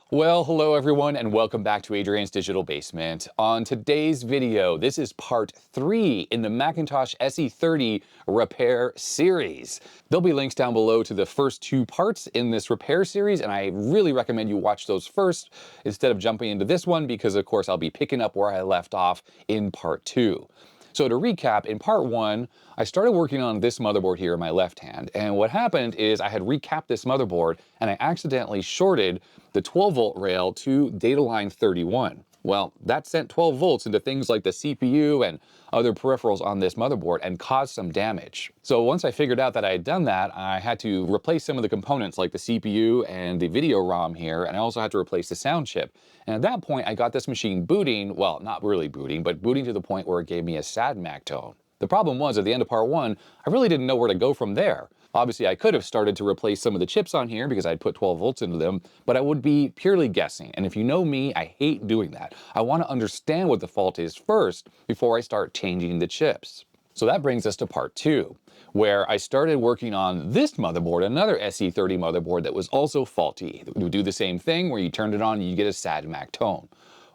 Well, hello everyone and welcome back to Adrian's Digital Basement. On today's video, this is part 3 in the Macintosh SE30 repair series. There'll be links down below to the first 2 parts in this repair series, and I really recommend you watch those first instead of jumping into this one because of course I'll be picking up where I left off in part 2. So to recap, in part 1, I started working on this motherboard here in my left hand, and what happened is I had recapped this motherboard and I accidentally shorted the 12-volt rail to data line 31. Well, that sent 12 volts into things like the CPU and other peripherals on this motherboard and caused some damage. So once I figured out that I had done that, I had to replace some of the components like the CPU and the video ROM here, and I also had to replace the sound chip. And at that point, I got this machine booting, well, not really booting, but booting to the point where it gave me a sad Mac tone. The problem was, at the end of part 1, I really didn't know where to go from there. Obviously, I could have started to replace some of the chips on here because I'd put 12 volts into them, but I would be purely guessing. And if you know me, I hate doing that. I want to understand what the fault is first before I start changing the chips. So that brings us to part 2, where I started working on this motherboard, another SE30 motherboard that was also faulty. It would do the same thing where you turned it on and you get a sad Mac tone.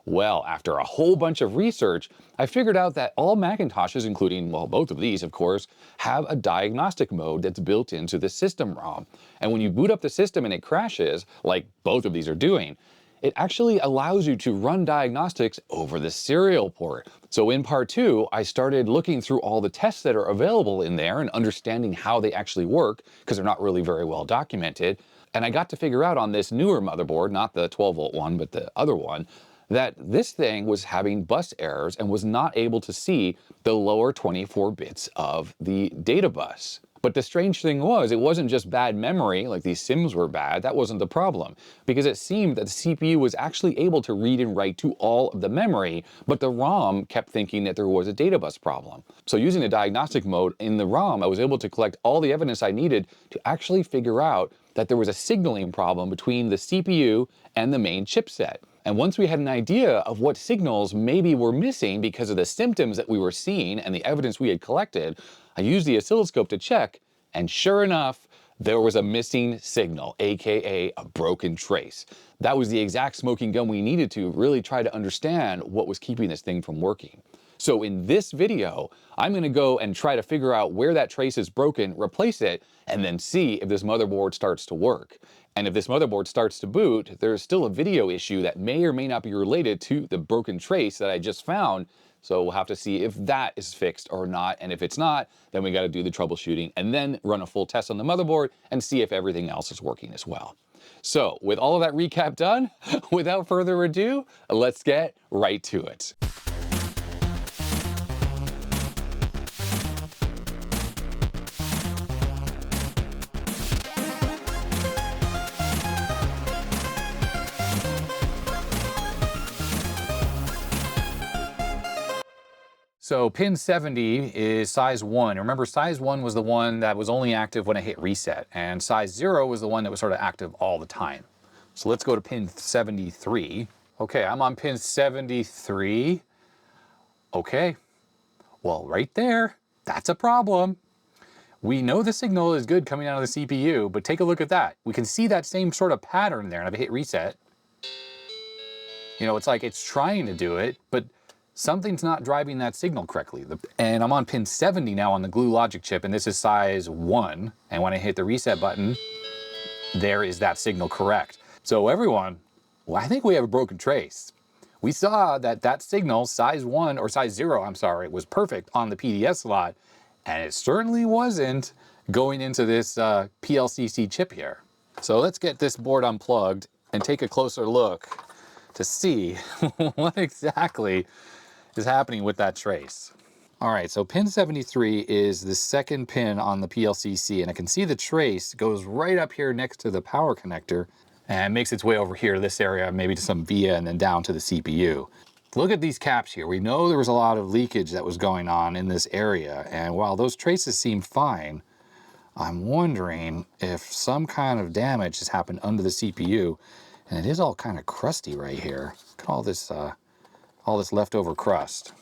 Well, after a whole bunch of research, I figured out that all Macintoshes, including, well, both of these, of course, have a diagnostic mode that's built into the system ROM. And when you boot up the system and it crashes, like both of these are doing, it actually allows you to run diagnostics over the serial port. So in part 2, I started looking through all the tests that are available in there and understanding how they actually work, because they're not really very well documented. And I got to figure out on this newer motherboard, not the 12-volt one, but the other one, that this thing was having bus errors and was not able to see the lower 24 bits of the data bus. But the strange thing was, it wasn't just bad memory, like these sims were bad, that wasn't the problem. Because it seemed that the CPU was actually able to read and write to all of the memory, but the ROM kept thinking that there was a data bus problem. So using the diagnostic mode in the ROM, I was able to collect all the evidence I needed to actually figure out that there was a signaling problem between the CPU and the main chipset. And once we had an idea of what signals maybe were missing because of the symptoms that we were seeing and the evidence we had collected, I used the oscilloscope to check, and sure enough, there was a missing signal, aka a broken trace. That was the exact smoking gun we needed to really try to understand what was keeping this thing from working. So in this video, I'm going to go and try to figure out where that trace is broken, replace it, and then see if this motherboard starts to work. And if this motherboard starts to boot, there's still a video issue that may or may not be related to the broken trace that I just found. So we'll have to see if that is fixed or not. And if it's not, then we got to do the troubleshooting and then run a full test on the motherboard and see if everything else is working as well. So with all of that recap done, without further ado, let's get right to it. So pin 70 is size 1. Remember, size 1 was the one that was only active when I hit reset, and size 0 was the one that was sort of active all the time. So let's go to pin 73. Okay, I'm on pin 73. Okay, well, right there, that's a problem. We know the signal is good coming out of the CPU, but take a look at that. We can see that same sort of pattern there, and if I hit reset, you know, it's like it's trying to do it, but something's not driving that signal correctly. And I'm on pin 70 now on the DSLogic chip, and this is size 1. And when I hit the reset button, there is that signal correct. So everyone, well, I think we have a broken trace. We saw that that signal, size 1, or size 0, I'm sorry, was perfect on the PDS slot, and it certainly wasn't going into this PLCC chip here. So let's get this board unplugged and take a closer look to see what exactly is happening with that trace. All right, so pin 73 is the second pin on the PLCC, and I can see the trace goes right up here next to the power connector and makes its way over here to this area, maybe to some via, and then down to the CPU. Look at these caps here. We know there was a lot of leakage that was going on in this area, and while those traces seem fine, I'm wondering if some kind of damage has happened under the CPU, and it is all kind of crusty right here. Look at all this leftover crust.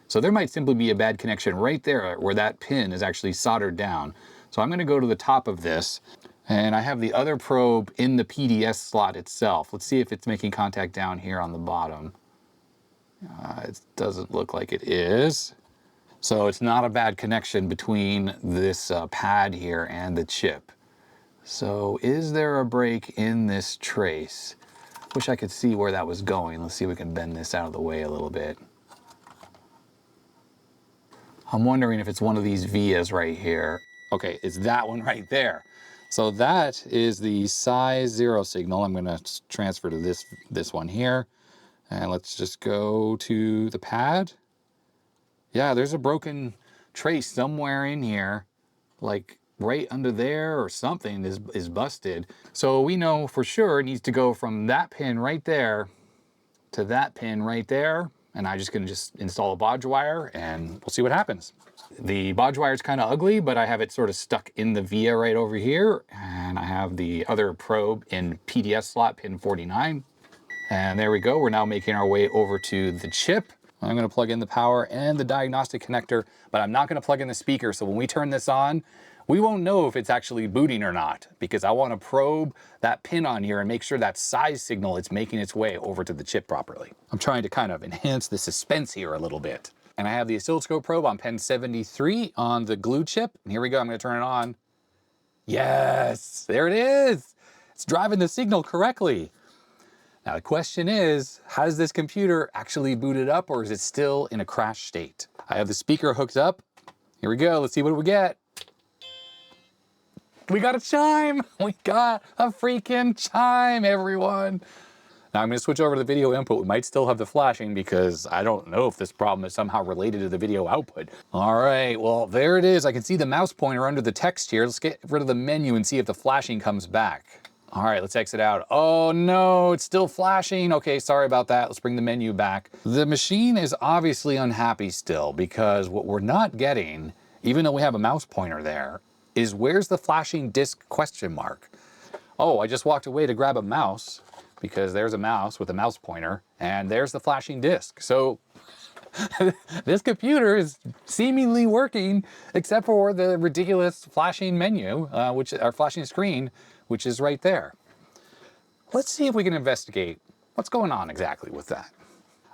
So there might simply be a bad connection right there where that pin is actually soldered down. So I'm going to go to the top of this And I have the other probe in the PDS slot itself. Let's see if it's making contact down here on the bottom. It doesn't look like it is. So it's not a bad connection between this pad here and the chip. So is there a break in this trace? Wish I could see where that was going. Let's see if we can bend this out of the way a little bit. I'm wondering if it's one of these vias right here. Okay, it's that one right there. So that is the size 0 signal. I'm gonna transfer to this one here. And let's just go to the pad. Yeah, there's a broken trace somewhere in here, like right under there or something is busted. So we know for sure it needs to go from that pin right there to that pin right there. And I'm just gonna install a bodge wire and we'll see what happens. The bodge wire is kind of ugly, but I have it sort of stuck in the via right over here. And I have the other probe in PDS slot, pin 49. And there we go. We're now making our way over to the chip. I'm going to plug in the power and the diagnostic connector, but I'm not going to plug in the speaker. So when we turn this on, we won't know if it's actually booting or not, because I want to probe that pin on here and make sure that size signal is making its way over to the chip properly. I'm trying to kind of enhance the suspense here a little bit. And I have the oscilloscope probe on pin 73 on the glue chip. And here we go. I'm going to turn it on. Yes, there it is. It's driving the signal correctly. Now the question is, has this computer actually booted up or is it still in a crash state? I have the speaker hooked up. Here we go, let's see what we get. We got a chime! We got a freaking chime, everyone! Now I'm gonna switch over to the video input. We might still have the flashing because I don't know if this problem is somehow related to the video output. All right, well, there it is. I can see the mouse pointer under the text here. Let's get rid of the menu and see if the flashing comes back. All right, let's exit out. Oh no, it's still flashing. Okay, sorry about that. Let's bring the menu back. The machine is obviously unhappy still because what we're not getting, even though we have a mouse pointer there, is where's the flashing disk question mark? Oh, I just walked away to grab a mouse because there's a mouse with a mouse pointer and there's the flashing disk. So this computer is seemingly working except for the ridiculous flashing menu, our flashing screen, which is right there. Let's see if we can investigate what's going on exactly with that.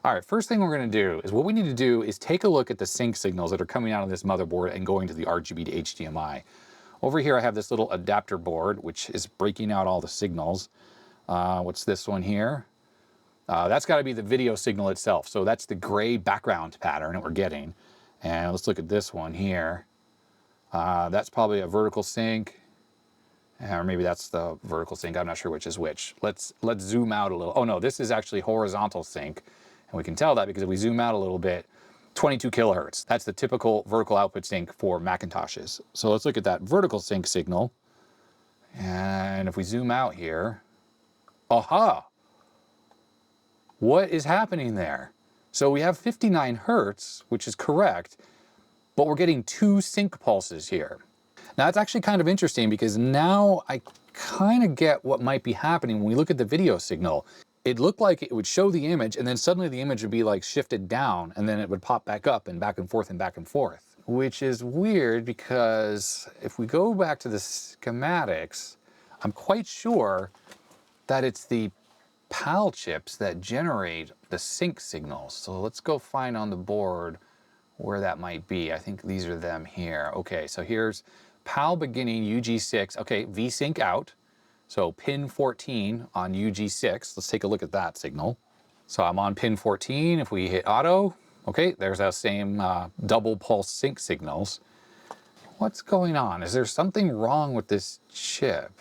All right, first thing we're gonna do is what we need to do is take a look at the sync signals that are coming out of this motherboard and going to the RGB to HDMI. Over here, I have this little adapter board, which is breaking out all the signals. What's this one here? That's gotta be the video signal itself. So that's the gray background pattern that we're getting. And let's look at this one here. That's probably a vertical sync. Or maybe that's the vertical sync. I'm not sure which is which. Let's zoom out a little. Oh no, this is actually horizontal sync. And we can tell that because if we zoom out a little bit, 22 kilohertz. That's the typical vertical output sync for Macintoshes. So let's look at that vertical sync signal. And if we zoom out here, aha! What is happening there? So we have 59 hertz, which is correct, but we're getting 2 sync pulses here. Now it's actually kind of interesting because now I kind of get what might be happening when we look at the video signal. It looked like it would show the image and then suddenly the image would be like shifted down and then it would pop back up and back and forth and back and forth. Which is weird because if we go back to the schematics, I'm quite sure that it's the PAL chips that generate the sync signals. So let's go find on the board where that might be. I think these are them here. Okay, so here's PAL beginning UG6. Okay, VSync out. So pin 14 on UG6. Let's take a look at that signal. So I'm on pin 14. If we hit auto, okay, there's that same double pulse sync signals. What's going on? Is there something wrong with this chip?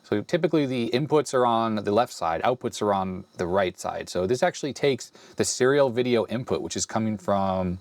So typically the inputs are on the left side, outputs are on the right side. So this actually takes the serial video input, which is coming from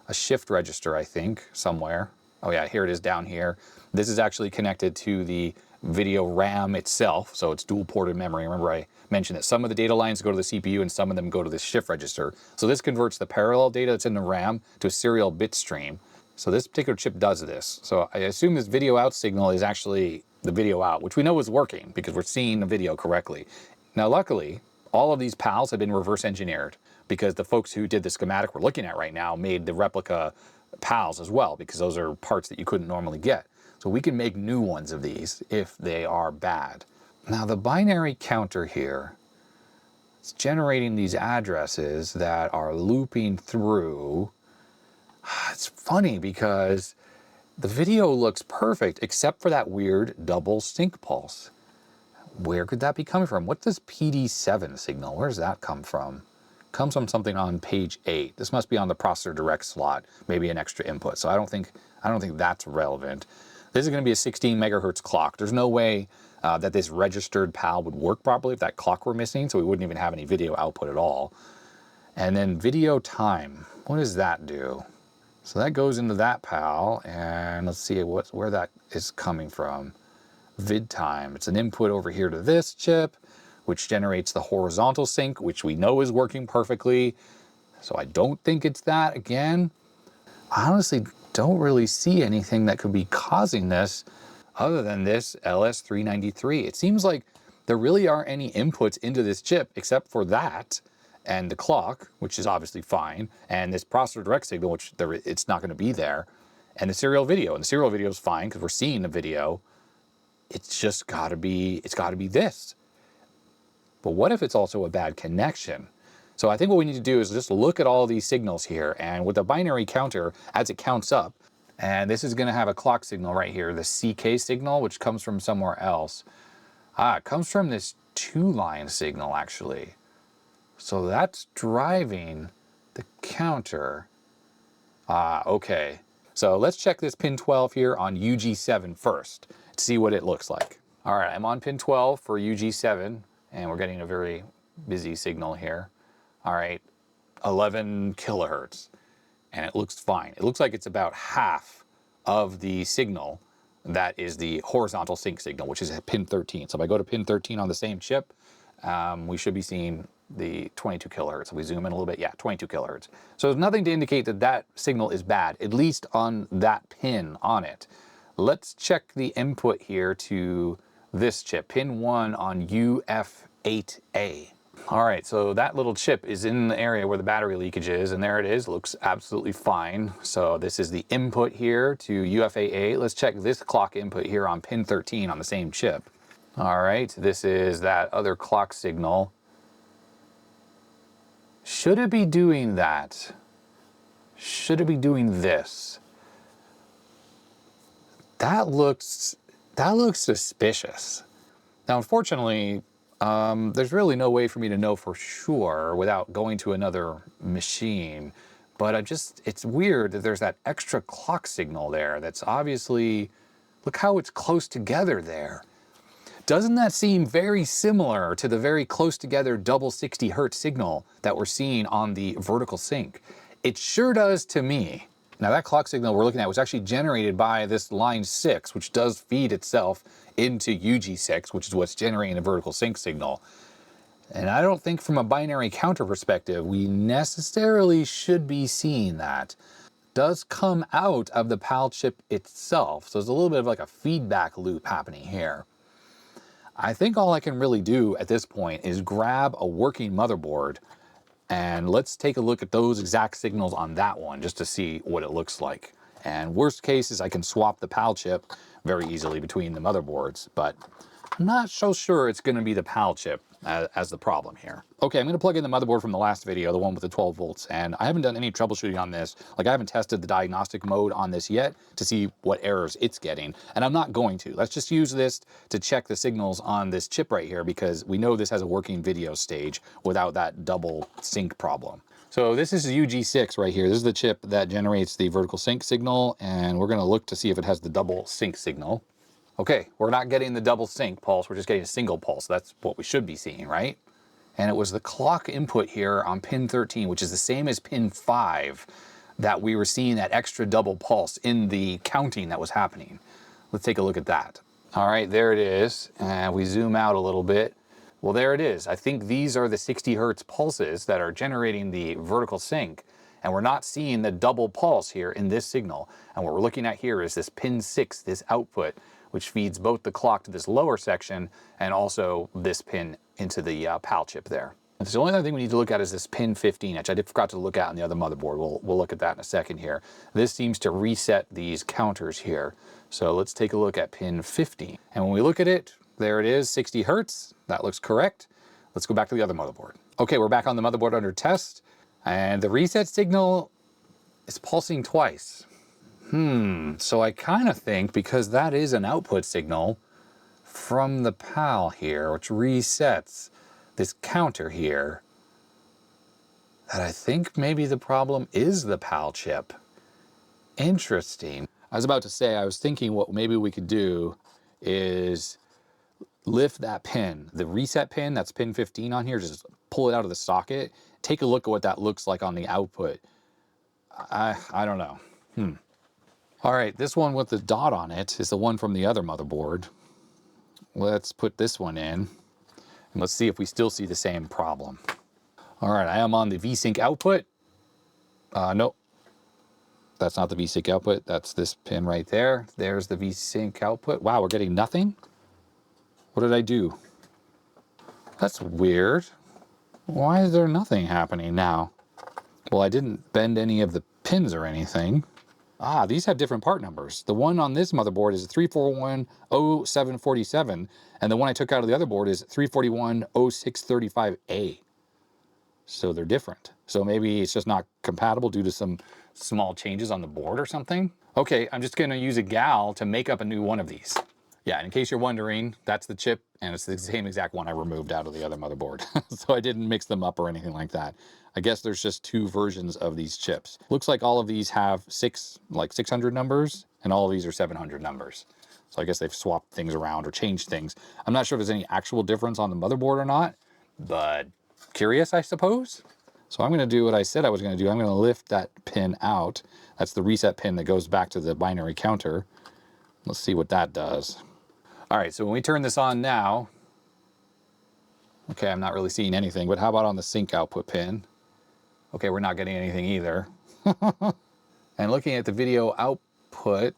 a shift register, I think, somewhere. Oh yeah, here it is down here. This is actually connected to the video RAM itself, so it's dual ported memory. Remember I mentioned that some of the data lines go to the CPU and some of them go to the shift register. So this converts the parallel data that's in the RAM to a serial bit stream. So this particular chip does this. So I assume this video out signal is actually the video out, which we know is working because we're seeing the video correctly. Now luckily, all of these PALs have been reverse engineered because the folks who did the schematic we're looking at right now made the replica PALs as well, because those are parts that you couldn't normally get. So we can make new ones of these if they are bad. Now the binary counter here, it's generating these addresses that are looping through. It's funny because the video looks perfect except for that weird double sync pulse. Where could that be coming from? What's this PD7 signal? Where does that come from? Comes from something on page 8. This must be on the processor direct slot, maybe an extra input. So I don't think that's relevant. This is going to be a 16 megahertz clock. There's no way that this registered PAL would work properly if that clock were missing, so we wouldn't even have any video output at all. And then video time, what does that do? So that goes into that PAL, and let's see where that is coming from. Vid time, it's an input over here to this chip, which generates the horizontal sync, which we know is working perfectly. So I don't think it's that again. I honestly don't really see anything that could be causing this other than this LS393. It seems like there really aren't any inputs into this chip except for that and the clock, which is obviously fine, and this processor direct signal, which it's not going to be there, and the serial video. And the serial video is fine because we're seeing the video. It's just got to be this. But what if it's also a bad connection? So I think what we need to do is just look at all these signals here, and with the binary counter, as it counts up, and this is going to have a clock signal right here, the CK signal, which comes from somewhere else. It comes from this 2-line signal, actually. So that's driving the counter. Okay. So let's check this pin 12 here on UG7 first to see what it looks like. All right, I'm on pin 12 for UG7, and we're getting a very busy signal here. All right, 11 kilohertz, and it looks fine. It looks like it's about half of the signal that is the horizontal sync signal, which is at pin 13. So if I go to pin 13 on the same chip, we should be seeing the 22 kilohertz. If we zoom in a little bit, yeah, 22 kilohertz. So there's nothing to indicate that that signal is bad, at least on that pin on it. Let's check the input here to this chip, pin 1 on UF8A. All right, so that little chip is in the area where the battery leakage is, and there it is, looks absolutely fine. So this is the input here to UF8A. Let's check this clock input here on pin 13 on the same chip. All right, this is that other clock signal. Should it be doing that? Should it be doing this? That looks suspicious. Now, unfortunately, there's really no way for me to know for sure without going to another machine. But it's weird that there's that extra clock signal there that's obviously, look how it's close together there. Doesn't that seem very similar to the very close together double 60 hertz signal that we're seeing on the vertical sync? It sure does to me. Now that clock signal we're looking at was actually generated by this line 6, which does feed itself into UG6, which is what's generating the vertical sync signal. And I don't think from a binary counter perspective, we necessarily should be seeing that. It does come out of the PAL chip itself. So there's a little bit of like a feedback loop happening here. I think all I can really do at this point is grab a working motherboard and let's take a look at those exact signals on that one just to see what it looks like. And worst case is I can swap the PAL chip very easily between the motherboards, but I'm not so sure it's going to be the PAL chip as the problem here. Okay, I'm going to plug in the motherboard from the last video, the one with the 12 volts, and I haven't done any troubleshooting on this. Like I haven't tested the diagnostic mode on this yet to see what errors it's getting, and I'm not going to. Let's just use this to check the signals on this chip right here because we know this has a working video stage without that double sync problem. So this is UG6 right here. This is the chip that generates the vertical sync signal, and we're going to look to see if it has the double sync signal. Okay, we're not getting the double sync pulse, we're just getting a single pulse. That's what we should be seeing, right? And it was the clock input here on pin 13, which is the same as pin 5, that we were seeing that extra double pulse in the counting that was happening. Let's take a look at that. All right, there it is. And we zoom out a little bit. Well, there it is. I think these are the 60 hertz pulses that are generating the vertical sync. And we're not seeing the double pulse here in this signal. And what we're looking at here is this pin 6, this output, which feeds both the clock to this lower section and also this pin into the PAL chip there. So the only other thing we need to look at is this pin 15, which I forgot to look at on the other motherboard. We'll look at that in a second here. This seems to reset these counters here. So let's take a look at pin 15. And when we look at it, there it is, 60 Hertz. That looks correct. Let's go back to the other motherboard. Okay, we're back on the motherboard under test, and the reset signal is pulsing twice. So I kind of think, because that is an output signal from the PAL here, which resets this counter here, that I think maybe the problem is the PAL chip. Interesting. I was about to say, I was thinking what maybe we could do is lift that pin, the reset pin, that's pin 15 on here, just pull it out of the socket, take a look at what that looks like on the output. I don't know. All right, this one with the dot on it is the one from the other motherboard. Let's put this one in. And let's see if we still see the same problem. All right, I am on the VSync output. Nope, that's not the VSync output. That's this pin right there. There's the VSync output. Wow, we're getting nothing? What did I do? That's weird. Why is there nothing happening now? Well, I didn't bend any of the pins or anything. Ah, these have different part numbers. The one on this motherboard is 3410747, and the one I took out of the other board is 3410635A. So they're different. So maybe it's just not compatible due to some small changes on the board or something. Okay, I'm just gonna use a gal to make up a new one of these. Yeah, in case you're wondering, that's the chip, and it's the same exact one I removed out of the other motherboard. So I didn't mix them up or anything like that. I guess there's just two versions of these chips. Looks like all of these have 600 numbers, and all of these are 700 numbers. So I guess they've swapped things around or changed things. I'm not sure if there's any actual difference on the motherboard or not, but curious, I suppose. So I'm gonna do what I said I was gonna do. I'm gonna lift that pin out. That's the reset pin that goes back to the binary counter. Let's see what that does. All right, so when we turn this on now, okay, I'm not really seeing anything, but how about on the sync output pin? Okay, we're not getting anything either. And looking at the video output,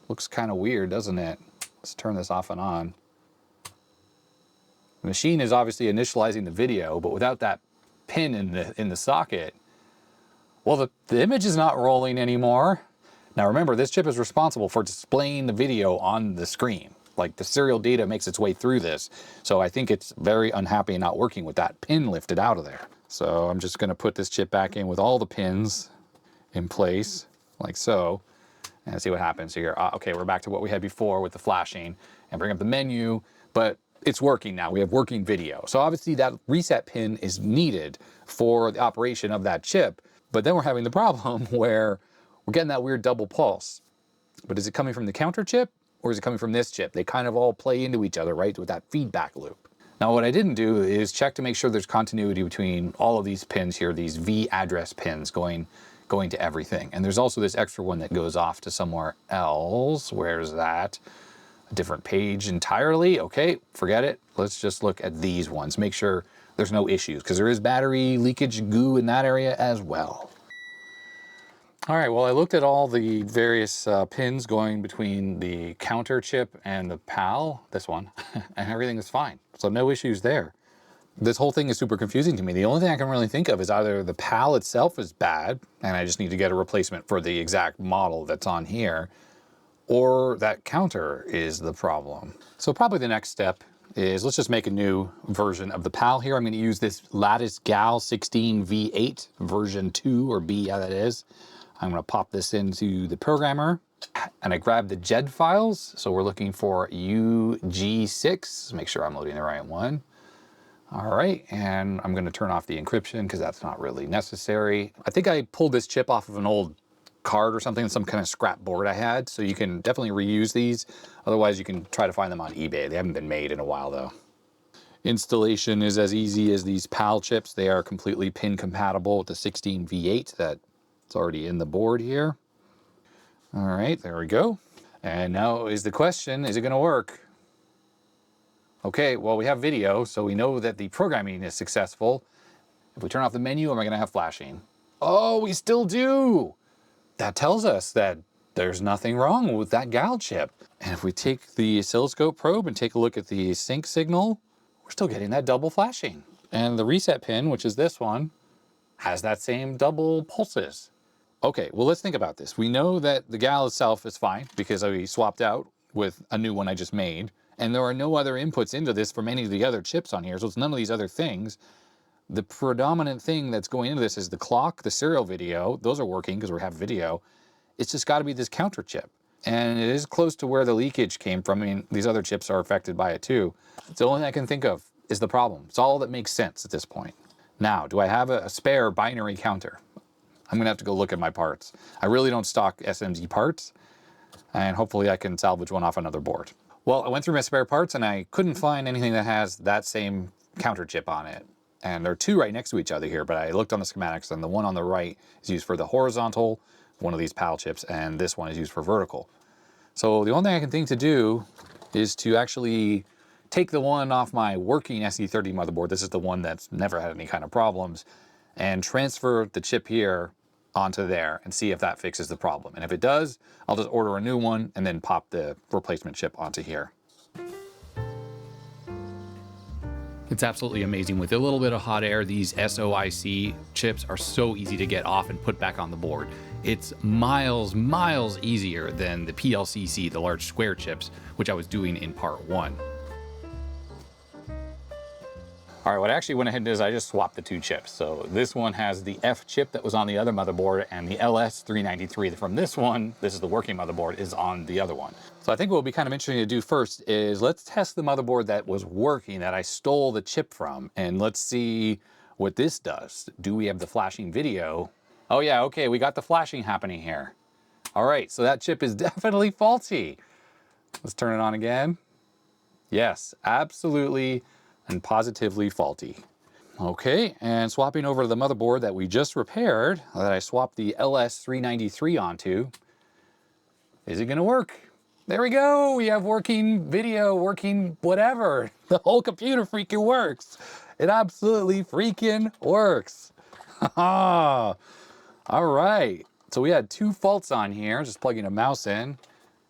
looks kind of weird, doesn't it? Let's turn this off and on. The machine is obviously initializing the video, but without that pin in the socket, well, the image is not rolling anymore. Now remember, this chip is responsible for displaying the video on the screen. Like, the serial data makes its way through this. So I think it's very unhappy not working with that pin lifted out of there. So I'm just gonna put this chip back in with all the pins in place, like so, and see what happens here. Okay, we're back to what we had before with the flashing, and bring up the menu, but it's working now. We have working video. So obviously that reset pin is needed for the operation of that chip, but then we're having the problem where we're getting that weird double pulse. But is it coming from the counter chip, or is it coming from this chip? They kind of all play into each other, right, with that feedback loop. Now what I didn't do is check to make sure there's continuity between all of these pins here, these V address pins going to everything. And there's also this extra one that goes off to somewhere else. Where's that? A different page entirely. Okay, forget it. Let's just look at these ones. Make sure there's no issues, because there is battery leakage goo in that area as well. All right, well, I looked at all the various pins going between the counter chip and the PAL, this one, and everything is fine. So no issues there. This whole thing is super confusing to me. The only thing I can really think of is either the PAL itself is bad, and I just need to get a replacement for the exact model that's on here, or that counter is the problem. So probably the next step is, let's just make a new version of the PAL here. I'm going to use this Lattice Gal 16 V8 version 2, or B, yeah, that is. I'm going to pop this into the programmer, and I grabbed the JED files. So we're looking for UG6, make sure I'm loading the right one. All right, and I'm going to turn off the encryption because that's not really necessary. I think I pulled this chip off of an old card or something, some kind of scrap board I had, so you can definitely reuse these. Otherwise, you can try to find them on eBay. They haven't been made in a while, though. Installation is as easy as these PAL chips. They are completely pin compatible with the 16 V8 that's already in the board here. All right, there we go. And now is the question, is it going to work? Okay, well, we have video, so we know that the programming is successful. If we turn off the menu, am I going to have flashing? Oh, we still do! That tells us that there's nothing wrong with that GAL chip. And if we take the oscilloscope probe and take a look at the sync signal, we're still getting that double flashing. And the reset pin, which is this one, has that same double pulses. Okay, well, let's think about this. We know that the gal itself is fine because I swapped out with a new one I just made. And there are no other inputs into this from any of the other chips on here, so it's none of these other things. The predominant thing that's going into this is the clock, the serial video. Those are working because we have video. It's just got to be this counter chip. And it is close to where the leakage came from. I mean, these other chips are affected by it too. It's the only thing I can think of is the problem. It's all that makes sense at this point. Now, do I have a spare binary counter? I'm gonna have to go look at my parts. I really don't stock SMD parts, and hopefully I can salvage one off another board. Well, I went through my spare parts and I couldn't find anything that has that same counter chip on it. And there are two right next to each other here, but I looked on the schematics and the one on the right is used for the horizontal, one of these PAL chips, and this one is used for vertical. So the only thing I can think to do is to actually take the one off my working SE30 motherboard. This is the one that's never had any kind of problems, and transfer the chip here onto there and see if that fixes the problem. And if it does, I'll just order a new one and then pop the replacement chip onto here. It's absolutely amazing. With a little bit of hot air, these SOIC chips are so easy to get off and put back on the board. It's miles easier than the PLCC, the large square chips, which I was doing in part 1. All right, what I actually went ahead and did is I just swapped the two chips. So this one has the F chip that was on the other motherboard, and the LS393 from this one, this is the working motherboard, is on the other one. So I think what will be kind of interesting to do first is let's test the motherboard that was working, that I stole the chip from, and let's see what this does. Do we have the flashing video? Oh yeah, okay, we got the flashing happening here. All right, so that chip is definitely faulty. Let's turn it on again. Yes, absolutely and positively faulty. Okay, and swapping over to the motherboard that we just repaired, that I swapped the LS393 onto, is it gonna work? There we go, we have working video, working whatever. The whole computer freaking works. It absolutely freaking works. All right, so we had two faults on here, just plugging a mouse in.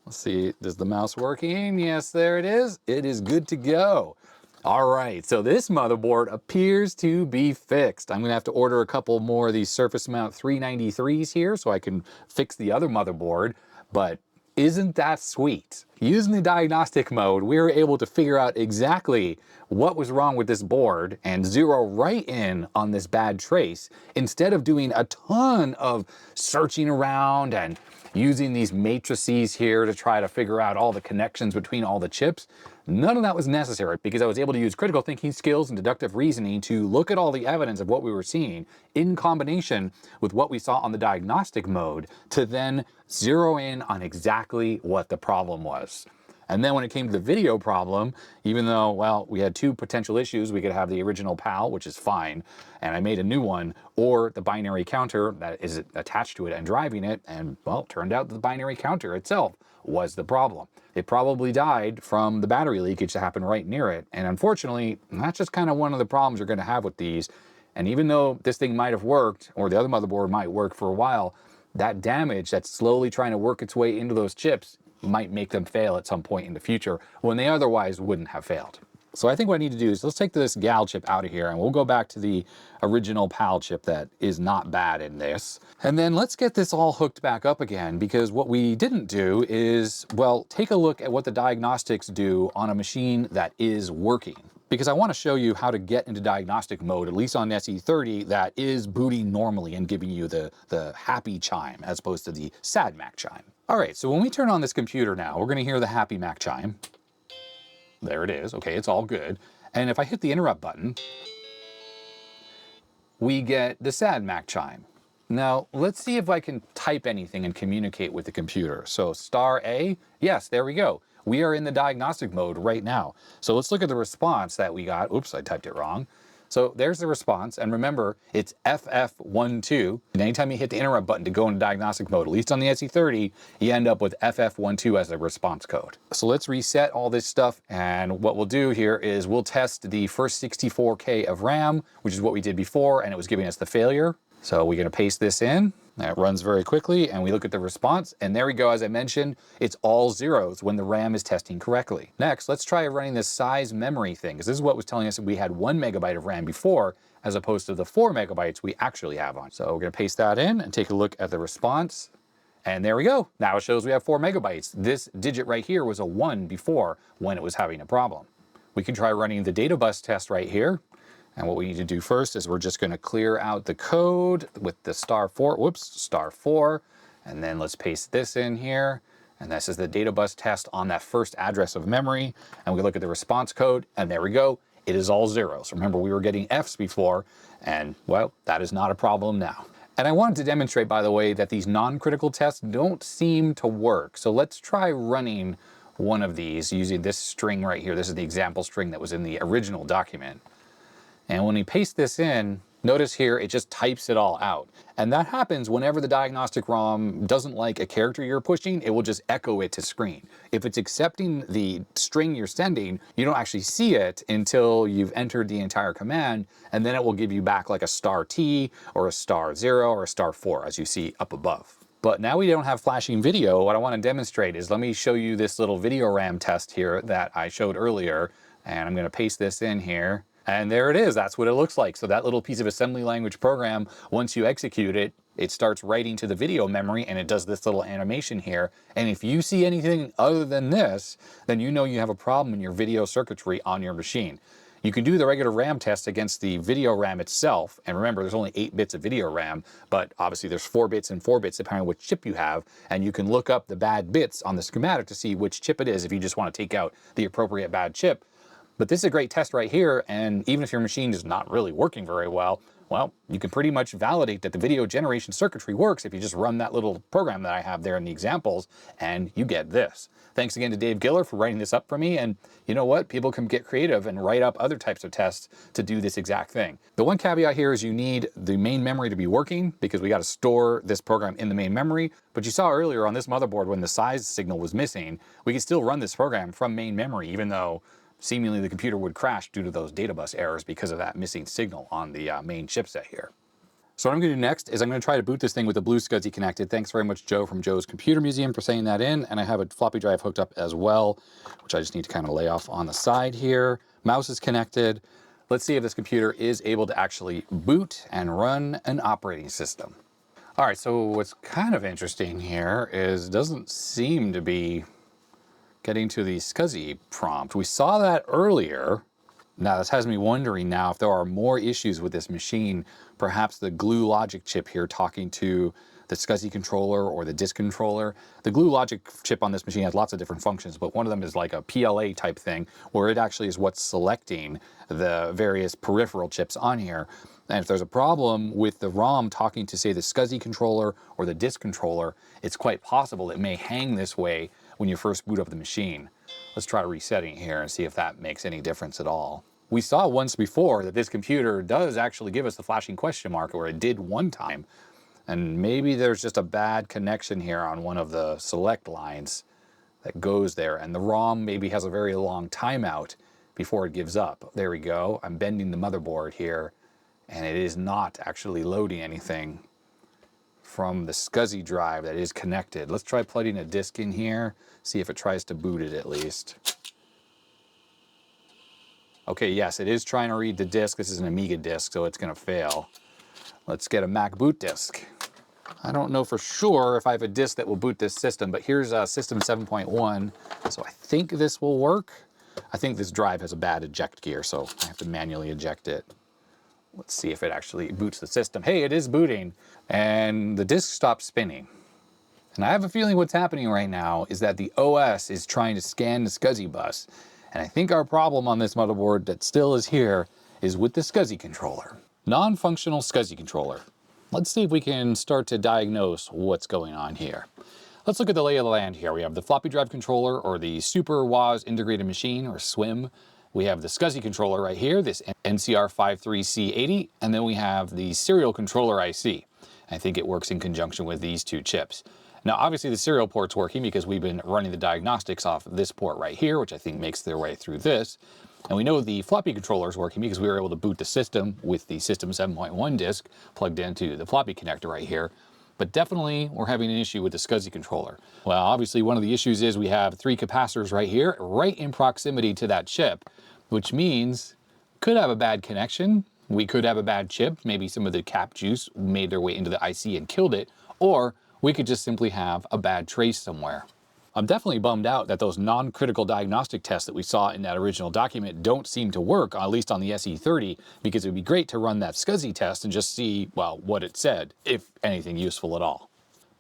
Let's see, does the mouse working? Yes, there it is. It is good to go. All right, so this motherboard appears to be fixed. I'm gonna have to order a couple more of these surface mount 393s here so I can fix the other motherboard, but isn't that sweet? Using the diagnostic mode, we were able to figure out exactly what was wrong with this board and zero right in on this bad trace instead of doing a ton of searching around and using these matrices here to try to figure out all the connections between all the chips. None of that was necessary because I was able to use critical thinking skills and deductive reasoning to look at all the evidence of what we were seeing in combination with what we saw on the diagnostic mode to then zero in on exactly what the problem was. And then when it came to the video problem, even though, well, we had two potential issues, we could have the original PAL, which is fine, and I made a new one, or the binary counter that is attached to it and driving it, and well, it turned out that the binary counter itself was the problem. It probably died from the battery leakage that happened right near it, and unfortunately, that's just kind of one of the problems you're going to have with these. And even though this thing might have worked, or the other motherboard might work for a while, that damage that's slowly trying to work its way into those chips might make them fail at some point in the future when they otherwise wouldn't have failed. So I think what I need to do is let's take this GAL chip out of here and we'll go back to the original PAL chip that is not bad in this. And then let's get this all hooked back up again, because what we didn't do is, well, take a look at what the diagnostics do on a machine that is working. Because I want to show you how to get into diagnostic mode, at least on SE30, that is booting normally and giving you the happy chime as opposed to the sad Mac chime. All right, so when we turn on this computer now, we're going to hear the happy Mac chime. There it is. Okay, it's all good. And if I hit the interrupt button, we get the sad Mac chime. Now, let's see if I can type anything and communicate with the computer. So *A, yes, there we go. We are in the diagnostic mode right now. So let's look at the response that we got. Oops, I typed it wrong. So there's the response, and remember, it's FF12, and anytime you hit the interrupt button to go into diagnostic mode, at least on the SE30, you end up with FF12 as the response code. So let's reset all this stuff, and what we'll do here is we'll test the first 64K of RAM, which is what we did before, and it was giving us the failure. So we're gonna paste this in. That runs very quickly, and we look at the response, and there we go. As I mentioned, it's all zeros when the RAM is testing correctly. Next, let's try running this size memory thing, because this is what was telling us that we had 1 megabyte of RAM before, as opposed to the 4 megabytes we actually have on. So we're going to paste that in and take a look at the response. And there we go. Now it shows we have 4 megabytes. This digit right here was a 1 before when it was having a problem. We can try running the data bus test right here. And what we need to do first is we're just going to clear out the code with the *4, and then let's paste this in here. And this is the data bus test on that first address of memory. And we look at the response code, and there we go. It is all zeros. Remember, we were getting Fs before, and well, that is not a problem now. And I wanted to demonstrate, by the way, that these non-critical tests don't seem to work. So let's try running one of these using this string right here. This is the example string that was in the original document. And when we paste this in, notice here, it just types it all out. And that happens whenever the diagnostic ROM doesn't like a character you're pushing, it will just echo it to screen. If it's accepting the string you're sending, you don't actually see it until you've entered the entire command, and then it will give you back like a *T or a *0 or a *4, as you see up above. But now we don't have flashing video. What I want to demonstrate is, let me show you this little video RAM test here that I showed earlier, and I'm going to paste this in here. And there it is. That's what it looks like. So that little piece of assembly language program, once you execute it, it starts writing to the video memory, and it does this little animation here. And if you see anything other than this, then you know you have a problem in your video circuitry on your machine. You can do the regular RAM test against the video RAM itself. And remember, there's only 8 bits of video RAM, but obviously there's 4 bits and 4 bits depending on which chip you have. And you can look up the bad bits on the schematic to see which chip it is if you just want to take out the appropriate bad chip. But this is a great test right here, and even if your machine is not really working very well, you can pretty much validate that the video generation circuitry works if you just run that little program that I have there in the examples, and you get this. Thanks again to Dave Giller for writing this up for me, and you know what? People can get creative and write up other types of tests to do this exact thing. The one caveat here is you need the main memory to be working, because we got to store this program in the main memory. But you saw earlier on this motherboard, when the size signal was missing, we can still run this program from main memory, even though seemingly the computer would crash due to those data bus errors because of that missing signal on the main chipset here. So what I'm going to do next is I'm going to try to boot this thing with the blue SCSI connected. Thanks very much, Joe from Joe's Computer Museum, for saying that in. And I have a floppy drive hooked up as well, which I just need to kind of lay off on the side here. Mouse is connected. Let's see if this computer is able to actually boot and run an operating system. All right, so what's kind of interesting here is it doesn't seem to be getting to the SCSI prompt. We saw that earlier. Now this has me wondering now if there are more issues with this machine, perhaps the glue logic chip here talking to the SCSI controller or the disk controller. The glue logic chip on this machine has lots of different functions, but one of them is like a PLA type thing, where it actually is what's selecting the various peripheral chips on here. And if there's a problem with the ROM talking to, say, the SCSI controller or the disk controller, it's quite possible it may hang this way when you first boot up the machine. Let's try resetting here and see if that makes any difference at all. We saw once before that this computer does actually give us the flashing question mark, or it did one time. And maybe there's just a bad connection here on one of the select lines that goes there. And the ROM maybe has a very long timeout before it gives up. There we go. I'm bending the motherboard here, and it is not actually loading anything from the SCSI drive that is connected. Let's try plugging a disk in here, see if it tries to boot it at least. Okay, yes, it is trying to read the disk. This is an Amiga disk, so it's going to fail. Let's get a Mac boot disk. I don't know for sure if I have a disk that will boot this system, but here's system 7.1, so I think this will work. I think this drive has a bad eject gear, so I have to manually eject it. Let's see if it actually boots the system. Hey, it is booting, and the disk stopped spinning. And I have a feeling what's happening right now is that the OS is trying to scan the SCSI bus. And I think our problem on this motherboard that still is here is with the SCSI controller. Non-functional SCSI controller. Let's see if we can start to diagnose what's going on here. Let's look at the lay of the land here. We have the floppy drive controller, or the Super WAS Integrated Machine, or SWIM. We have the SCSI controller right here, this NCR53C80, and then we have the serial controller IC. I think it works in conjunction with these two chips. Now, obviously the serial port's working because we've been running the diagnostics off this port right here, which I think makes their way through this. And we know the floppy controller is working because we were able to boot the system with the System 7.1 disk plugged into the floppy connector right here. but definitely we're having an issue with the SCSI controller. Well, obviously one of the issues is we have 3 capacitors right here, right in proximity to that chip, which means could have a bad connection. We could have a bad chip. Maybe some of the cap juice made their way into the IC and killed it, or we could just simply have a bad trace somewhere. I'm definitely bummed out that those non-critical diagnostic tests that we saw in that original document don't seem to work, at least on the SE30, because it would be great to run that SCSI test and just see, well, what it said, if anything useful at all.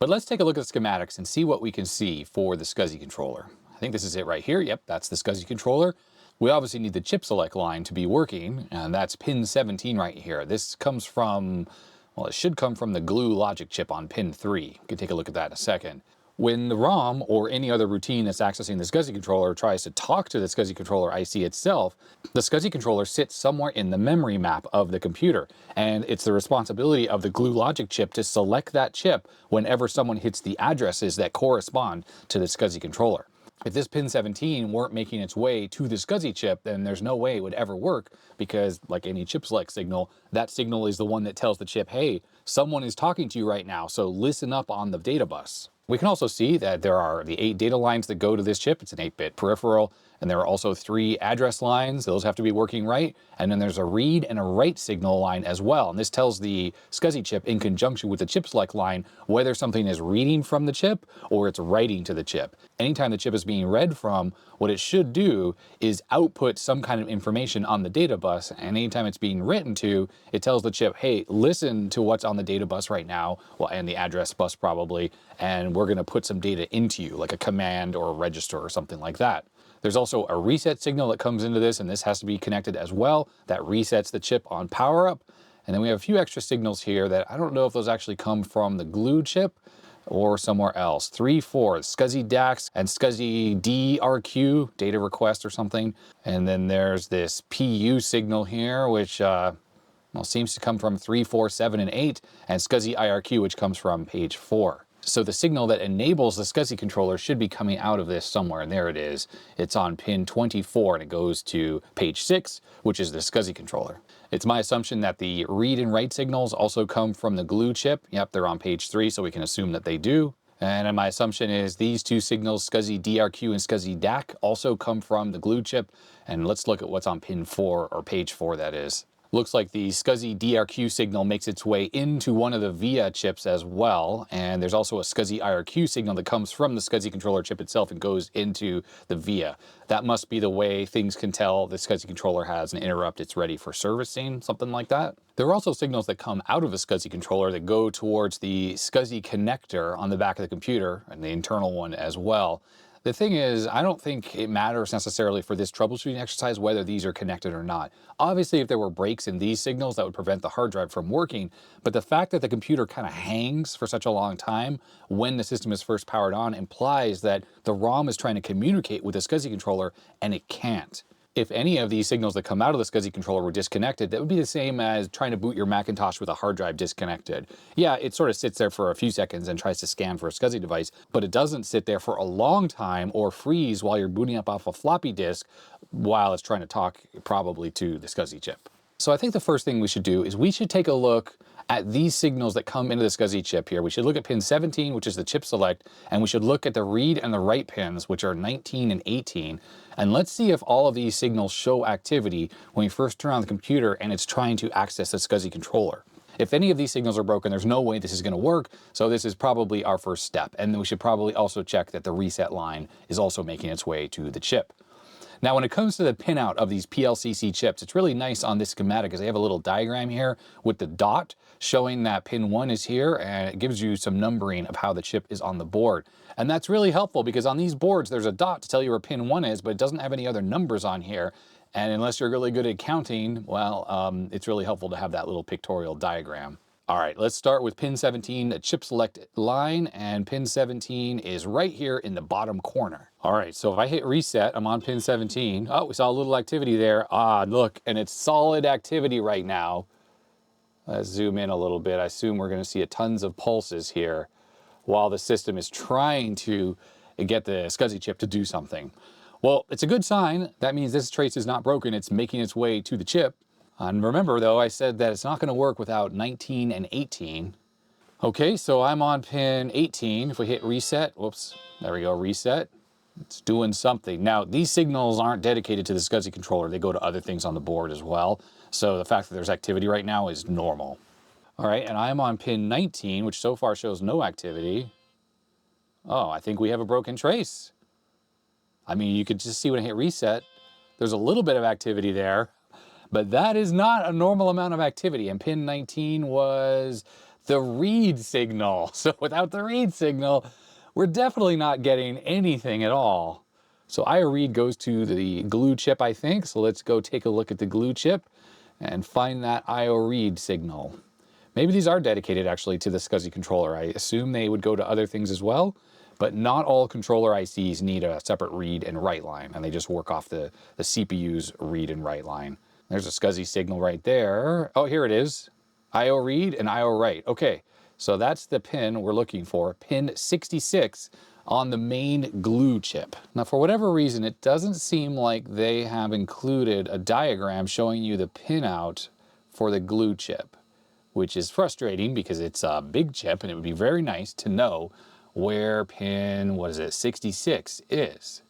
But let's take a look at the schematics and see what we can see for the SCSI controller. I think this is it right here. Yep, that's the SCSI controller. We obviously need the chip select line to be working, and that's pin 17 right here. This comes from, well, it should come from the glue logic chip on pin 3. We can take a look at that in a second. When the ROM or any other routine that's accessing the SCSI controller tries to talk to the SCSI controller IC itself, the SCSI controller sits somewhere in the memory map of the computer. And it's the responsibility of the glue logic chip to select that chip whenever someone hits the addresses that correspond to the SCSI controller. If this pin 17 weren't making its way to the SCSI chip, then there's no way it would ever work, because like any chip select signal, that signal is the one that tells the chip, hey, someone is talking to you right now, so listen up on the data bus. We can also see that there are the 8 data lines that go to this chip. It's an 8-bit peripheral, and there are also 3 address lines. Those have to be working right. And then there's a read and a write signal line as well. And this tells the SCSI chip in conjunction with the chip select line whether something is reading from the chip or it's writing to the chip. Anytime the chip is being read from, what it should do is output some kind of information on the data bus. And anytime it's being written to, it tells the chip, hey, listen to what's on the data bus right now, well, and the address bus probably, and we're going to put some data into you, like a command or a register or something like that. There's also a reset signal that comes into this, and this has to be connected as well. That resets the chip on power up. And then we have a few extra signals here that I don't know if those actually come from the glue chip or somewhere else. 3, 4, SCSI DAX and SCSI DRQ, data request or something. And then there's this PU signal here, which well, seems to come from 3, 4, 7, and 8, and SCSI IRQ, which comes from page 4. So the signal that enables the SCSI controller should be coming out of this somewhere, and there it is. It's on pin 24, and it goes to page 6, which is the SCSI controller. It's my assumption that the read and write signals also come from the glue chip. Yep, they're on page 3, so we can assume that they do. And my assumption is these 2 signals, SCSI DRQ and SCSI DAC, also come from the glue chip. And let's look at what's on pin 4, or page 4 that is. Looks like the SCSI DRQ signal makes its way into one of the VIA chips as well, and there's also a SCSI IRQ signal that comes from the SCSI controller chip itself and goes into the VIA. That must be the way things can tell the SCSI controller has an interrupt, it's ready for servicing, something like that. There are also signals that come out of the SCSI controller that go towards the SCSI connector on the back of the computer, and the internal one as well. The thing is, I don't think it matters necessarily for this troubleshooting exercise whether these are connected or not. Obviously, if there were breaks in these signals, that would prevent the hard drive from working, but the fact that the computer kind of hangs for such a long time when the system is first powered on implies that the ROM is trying to communicate with the SCSI controller and it can't. If any of these signals that come out of the SCSI controller were disconnected, that would be the same as trying to boot your Macintosh with a hard drive disconnected. Yeah, it sort of sits there for a few seconds and tries to scan for a SCSI device, but it doesn't sit there for a long time or freeze while you're booting up off a floppy disk while it's trying to talk probably to the SCSI chip. So I think the first thing we should do is we should take a look at these signals that come into the SCSI chip here. We should look at pin 17, which is the chip select, and we should look at the read and the write pins, which are 19 and 18. And let's see if all of these signals show activity when you first turn on the computer and it's trying to access the SCSI controller. If any of these signals are broken, there's no way this is going to work, so this is probably our first step. And then we should probably also check that the reset line is also making its way to the chip. Now, when it comes to the pinout of these PLCC chips, it's really nice on this schematic because they have a little diagram here with the dot showing that pin 1 is here, and it gives you some numbering of how the chip is on the board. And that's really helpful because on these boards, there's a dot to tell you where pin 1 is, but it doesn't have any other numbers on here. And unless you're really good at counting, well, it's really helpful to have that little pictorial diagram. All right, let's start with pin 17, a chip select line, and pin 17 is right here in the bottom corner. All right, so if I hit reset, I'm on pin 17. Oh, we saw a little activity there. Ah, look, and it's solid activity right now. Let's zoom in a little bit. I assume we're gonna see tons of pulses here while the system is trying to get the SCSI chip to do something. Well, it's a good sign. That means this trace is not broken. It's making its way to the chip. And remember, though, I said that it's not going to work without 19 and 18. Okay, so I'm on pin 18. If we hit reset, whoops, there we go, reset. It's doing something. Now, these signals aren't dedicated to the SCSI controller. They go to other things on the board as well. So the fact that there's activity right now is normal. All right, and I'm on pin 19, which so far shows no activity. Oh, I think we have a broken trace. I mean, you could just see when I hit reset, there's a little bit of activity there, but that is not a normal amount of activity. And pin 19 was the read signal. So without the read signal, we're definitely not getting anything at all. So IO read goes to the glue chip, I think. So let's go take a look at the glue chip and find that IO read signal. Maybe these are dedicated actually to the SCSI controller. I assume they would go to other things as well, but not all controller ICs need a separate read and write line, and they just work off the CPU's read and write line. There's a SCSI signal right there. Oh, here it is. IO read and IO write. Okay, so that's the pin we're looking for, pin 66 on the main glue chip. Now, for whatever reason, it doesn't seem like they have included a diagram showing you the pinout for the glue chip, which is frustrating because it's a big chip and it would be very nice to know where pin, 66 is.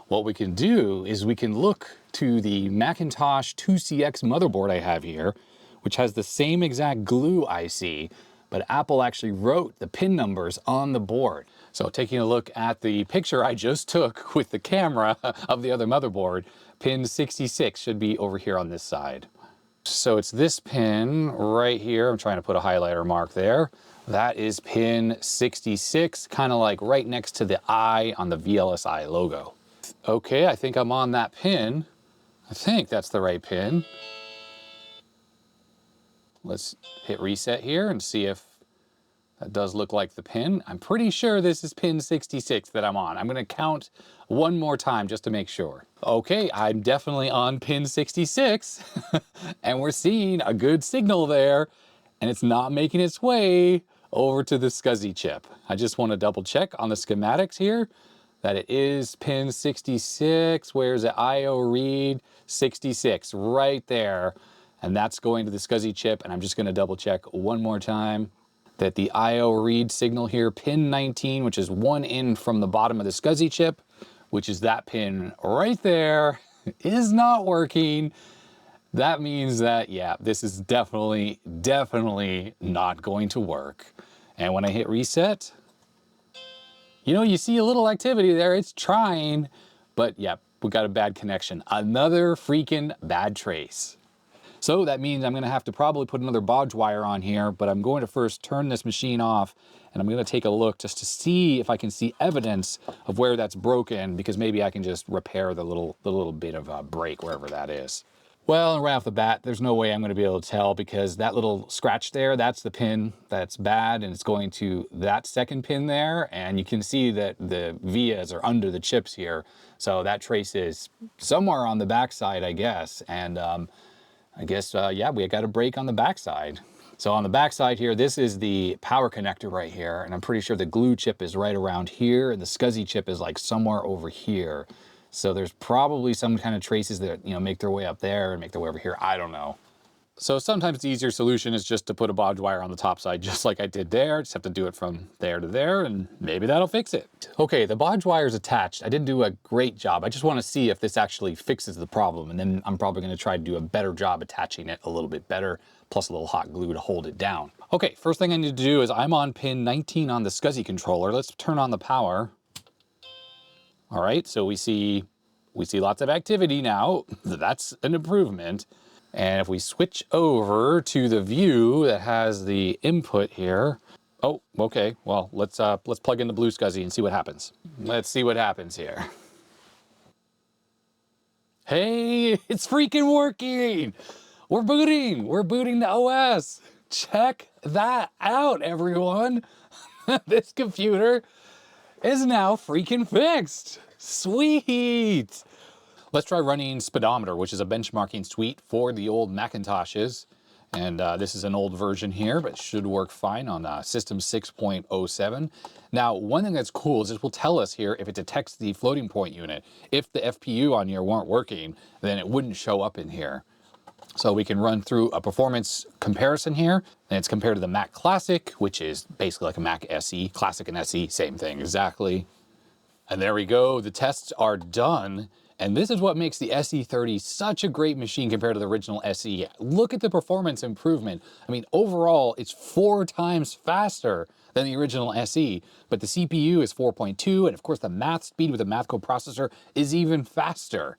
What we can do is we can look to the Macintosh 2CX motherboard I have here, which has the same exact glue IC, but Apple actually wrote the pin numbers on the board. So taking a look at the picture I just took with the camera of the other motherboard, pin 66 should be over here on this side. So it's this pin right here. I'm trying to put a highlighter mark there. That is pin 66, kind of like right next to the I on the VLSI logo. Okay, I think I'm on that pin. I think that's the right pin. Let's hit reset here and see if that does look like the pin. I'm pretty sure this is pin 66 that I'm on. I'm gonna count one more time just to make sure. Okay, I'm definitely on pin 66 and we're seeing a good signal there and it's not making its way over to the SCSI chip. I just wanna double check on the schematics here that it is pin 66. Where's the IO read? 66, right there. And that's going to the SCSI chip, and I'm just gonna double check one more time that the IO read signal here, pin 19, which is one in from the bottom of the SCSI chip, which is that pin right there, is not working. That means that, yeah, this is definitely not going to work. And when I hit reset, you know, you see a little activity there, it's trying, but yeah, we got a bad connection. Another freaking bad trace. So that means I'm gonna have to probably put another bodge wire on here, but I'm going to first turn this machine off and I'm gonna take a look just to see if I can see evidence of where that's broken, because maybe I can just repair the little bit of a break wherever that is. Well, right off the bat, there's no way I'm gonna be able to tell, because that little scratch there, that's the pin that's bad, and it's going to that second pin there, and you can see that the vias are under the chips here. So that trace is somewhere on the backside, I guess, and I guess, yeah, we got a break on the backside. So on the backside here, this is the power connector right here, and I'm pretty sure the glue chip is right around here, and the SCSI chip is like somewhere over here. So there's probably some kind of traces that, you know, make their way up there and make their way over here. I don't know. So sometimes the easier solution is just to put a bodge wire on the top side, just like I did there. Just have to do it from there to there, and maybe that'll fix it. Okay, the bodge wire is attached. I didn't do a great job. I just want to see if this actually fixes the problem, and then I'm probably going to try to do a better job attaching it a little bit better, plus a little hot glue to hold it down. Okay, first thing I need to do is I'm on pin 19 on the SCSI controller. Let's turn on the power. All right, so we see lots of activity now. That's an improvement. And if we switch over to the view that has the input here, oh, okay, well, let's plug in the blue SCSI and see what happens. Let's see what happens here. Hey, it's freaking working! We're booting the OS. Check that out, everyone. This computer is now freaking fixed. Sweet. Let's try running Speedometer, which is a benchmarking suite for the old Macintoshes. And this is an old version here, but it should work fine on system 6.07. Now, one thing that's cool is it will tell us here if it detects the floating point unit. If the FPU on here weren't working, then it wouldn't show up in here. So we can run through a performance comparison here, and it's compared to the Mac Classic, which is basically like a Mac SE. Classic and SE, same thing exactly. And there we go, the tests are done. And this is what makes the SE30 such a great machine compared to the original SE. Look at the performance improvement. I mean, overall, it's 4 times faster than the original SE, but the CPU is 4.2, and of course the math speed with the math coprocessor is even faster.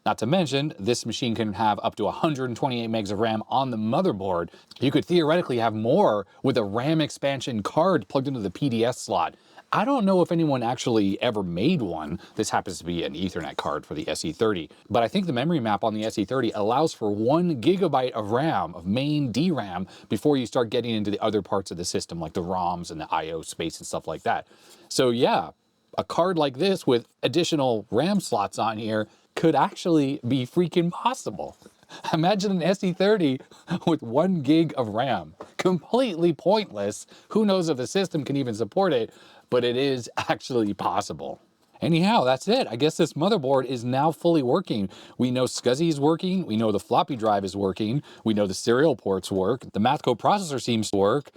Not to mention, this machine can have up to 128 megs of RAM on the motherboard. You could theoretically have more with a RAM expansion card plugged into the PDS slot. I don't know if anyone actually ever made one. This happens to be an Ethernet card for the SE30, but I think the memory map on the SE30 allows for 1 gigabyte of RAM, of main DRAM, before you start getting into the other parts of the system, like the ROMs and the IO space and stuff like that. So yeah, a card like this with additional RAM slots on here could actually be freaking possible. Imagine an SE30 with 1 gig of RAM. Completely pointless. Who knows if the system can even support it, but it is actually possible. Anyhow, that's it. I guess this motherboard is now fully working. We know SCSI is working. We know the floppy drive is working. We know the serial ports work. The math coprocessor seems to work.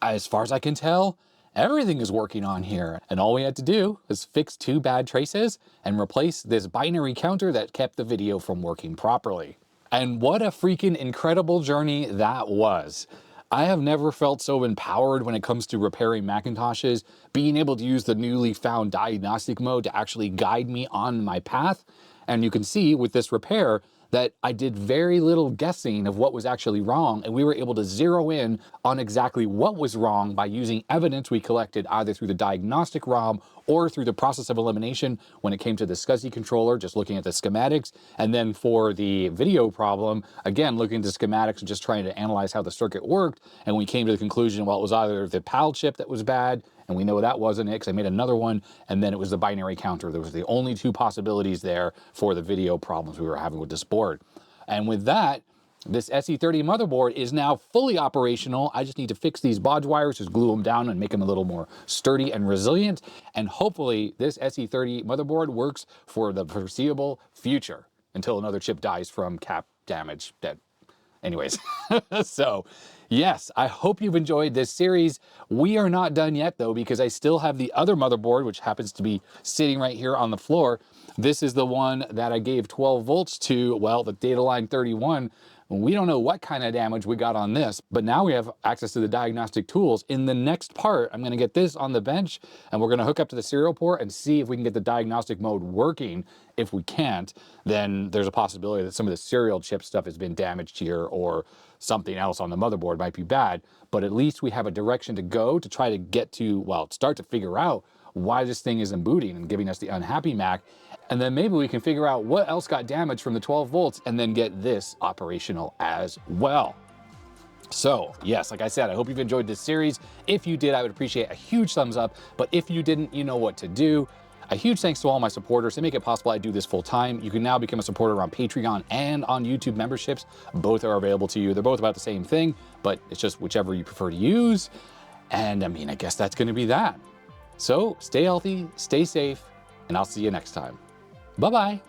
As far as I can tell, everything is working on here. And all we had to do was fix 2 bad traces and replace this binary counter that kept the video from working properly. And what a freaking incredible journey that was. I have never felt so empowered when it comes to repairing Macintoshes, being able to use the newly found diagnostic mode to actually guide me on my path. And you can see with this repair that I did very little guessing of what was actually wrong, and we were able to zero in on exactly what was wrong by using evidence we collected either through the diagnostic ROM or through the process of elimination when it came to the SCSI controller, just looking at the schematics, and then for the video problem, again, looking at the schematics and just trying to analyze how the circuit worked, and we came to the conclusion, well, it was either the PAL chip that was bad, and we know that wasn't it because I made another one, and then it was the binary counter. There was the only 2 possibilities there for the video problems we were having with this board. And with that, this SE30 motherboard is now fully operational. I just need to fix these bodge wires, just glue them down and make them a little more sturdy and resilient. And hopefully this SE30 motherboard works for the foreseeable future until another chip dies from cap damage. Anyways, so yes, I hope you've enjoyed this series. We are not done yet though, because I still have the other motherboard, which happens to be sitting right here on the floor. This is the one that I gave 12 volts to, well, the data line 31. We don't know what kind of damage we got on this, but now we have access to the diagnostic tools. In the next part, I'm gonna get this on the bench and we're gonna hook up to the serial port and see if we can get the diagnostic mode working. If we can't, then there's a possibility that some of the serial chip stuff has been damaged here or something else on the motherboard might be bad, but at least we have a direction to go to try to get to, well, start to figure out why this thing isn't booting and giving us the unhappy Mac. And then maybe we can figure out what else got damaged from the 12 volts and then get this operational as well. So yes, like I said, I hope you've enjoyed this series. If you did, I would appreciate a huge thumbs up, but if you didn't, you know what to do. A huge thanks to all my supporters. They make it possible I do this full time. You can now become a supporter on Patreon and on YouTube memberships. Both are available to you. They're both about the same thing, but it's just whichever you prefer to use. And I mean, I guess that's gonna be that. So stay healthy, stay safe, and I'll see you next time. Bye-bye.